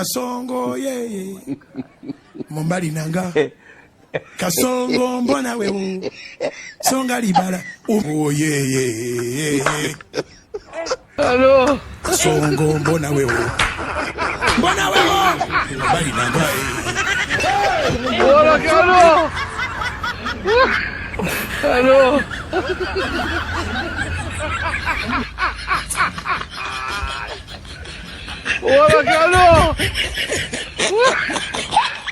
Kasongo ye Mombali nanga Kasongo mbona wewe Songa libala oh ye Allô Kasongo mbona wewe Mombali nanga Voilà Carlo Allô Voilà Carlo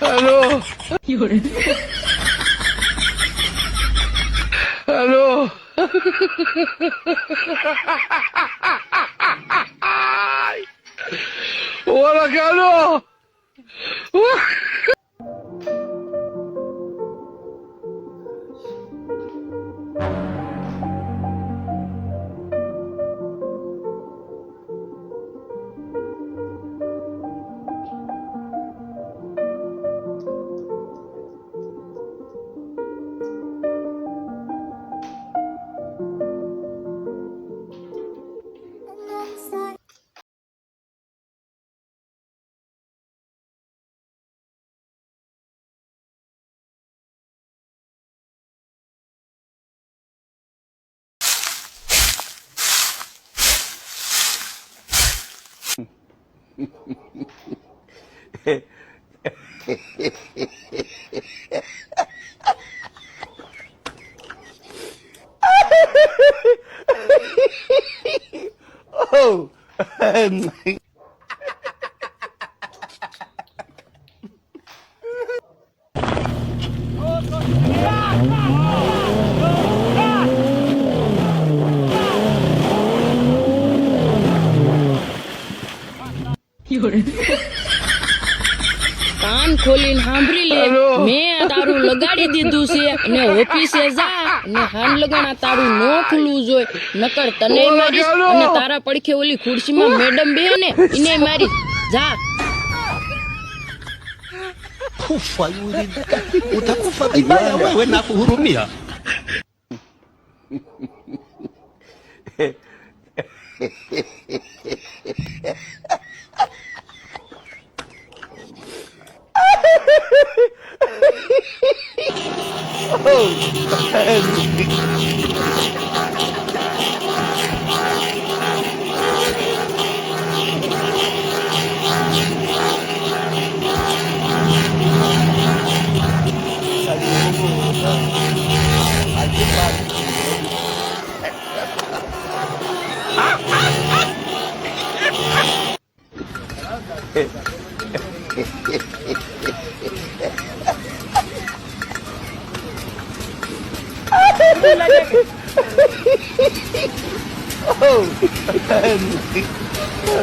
Allô Allô Voilà Carlo Oh, કાન ખોલીને સાંભળી લે મેં તારું લગાડી દીધું છે અને ઓફિસે જા અને હાન લગાણા તારું નો ખુલવું જોઈએ નકર તને મારીશ અને તારા પડખે ઓલી ખુરશીમાં મેડમ બેહે ને એને મારીશ જા kufa yule utakufa vibaya wewe na kuhurumia.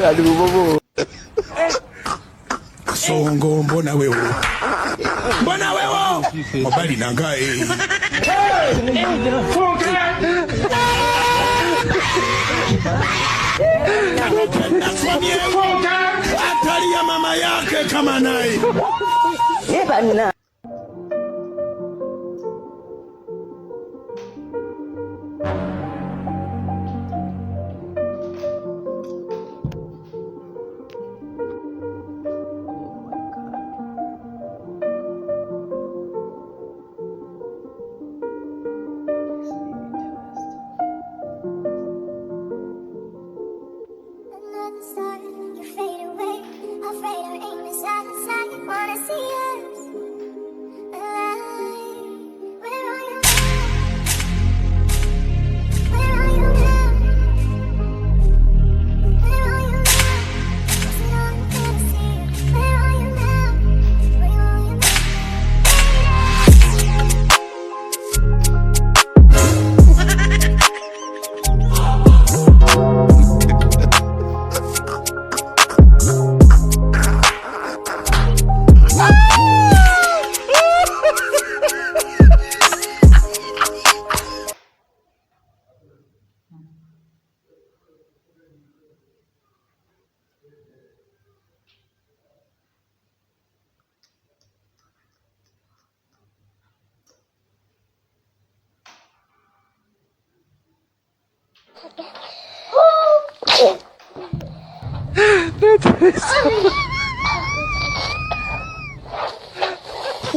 Aduh bobo. Kasongo mbona wewe Mombali nanga Atalia mama yake kama naye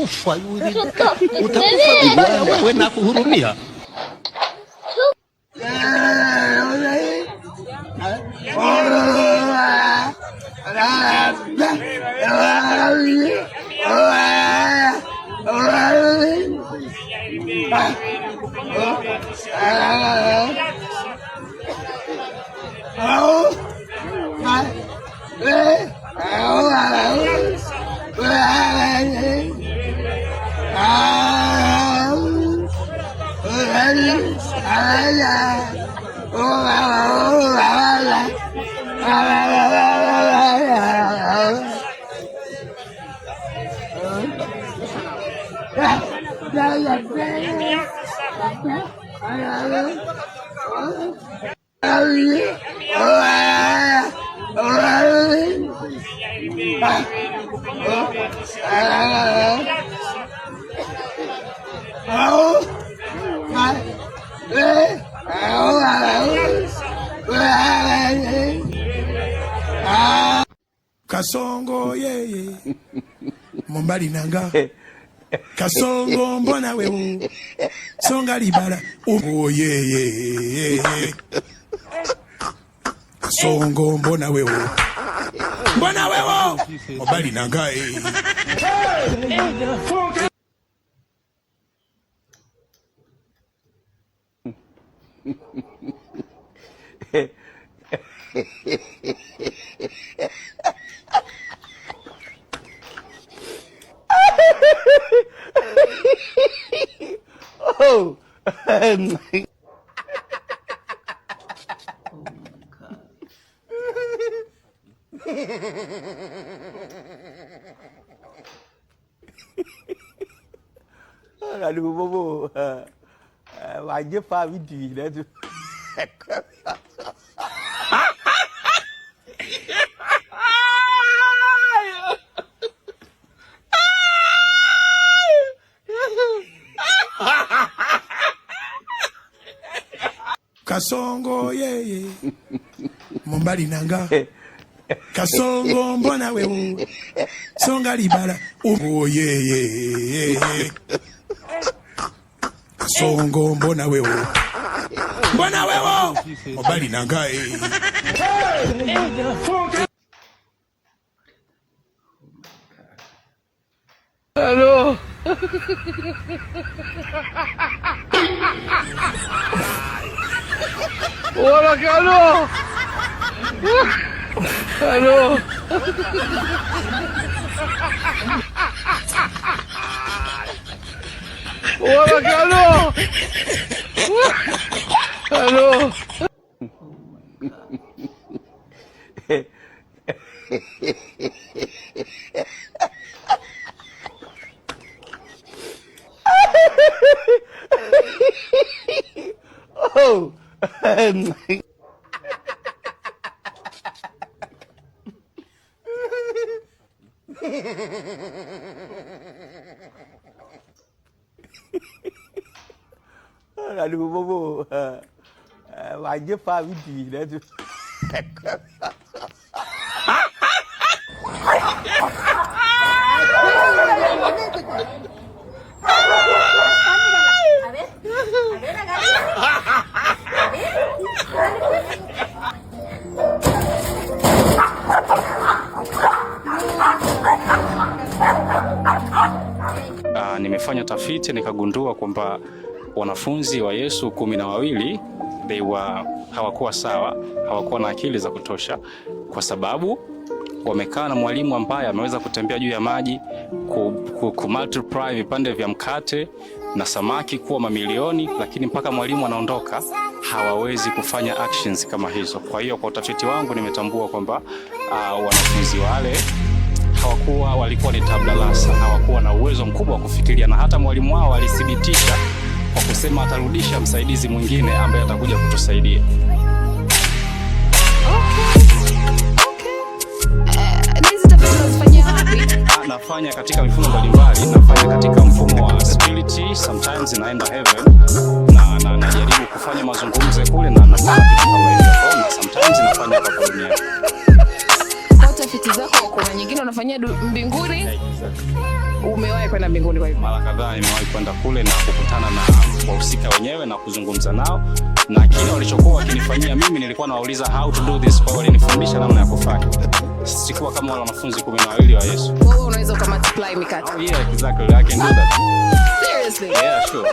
utakufa yule. Utakufa vibaya wewe, nakuhurumia. Kasongo yeye Mombali nanga Kasongo mbona wewe Songa libala oh yeye Kasongo mbona wewe Mombali nanga Oh, aduh bobo, wajib Pak Widi dah tu. Kasongo yeye Mombali nanga Kasongo mbona wewe Songa libala oh yeye Kasongo mbona wewe Mombali nanga Hello. Hola, Carlos. Hello. Hola, Carlos. Hello. Oh, aduh bobo, wajib Pak Widi dah tu. Nimefanya tafiti nikagundua kwamba wanafunzi wa Yesu 12 hawakuwa sawa, hawakuwa na akili za kutosha, kwa sababu wamekaa na mwalimu ambaye ameweza kutembea juu ya maji, multiply vipande vya mkate na samaki kuwa mamilioni, lakini mpaka mwalimu anaondoka hawawezi kufanya actions kama hizo. Kwa hiyo kwa utafiti wangu nimetambua kwamba wanafunzi wale walikuwa ni tabla rasa, hawakuwa na uwezo mkubwa wa kufikiria, na hata mwalimu wao alithibitisha kwa kusema atarudisha msaidizi mwingine ambaye atakuja kutusaidia. Nafanya katika mifumo mbalimbali, nafanya katika mfumo wa spirit, sometimes naenda heaven na najaribu kufanya mazungumzo kule na nafanya vitu kama hivyo, na sometimes nafanya kwa dunia. Tafiti zako kuna nyingine unafanyia mbinguni. Umewahi kwenda mbinguni kwa hivyo? Mara kadhaa nimewahi kwenda kule na kukutana na wahusika wenyewe na kuzungumza nao, na kile walichokuwa wakinifanyia mimi nilikuwa nawauliza how to do this, kwa hiyo walinifundisha namna ya kufanya. Sikuwa kama wale wanafunzi 12 wa Yesu. Wewe unaweza ukamultiply mikate? Yeah, exactly. I can do that. Seriously? Yeah, sure.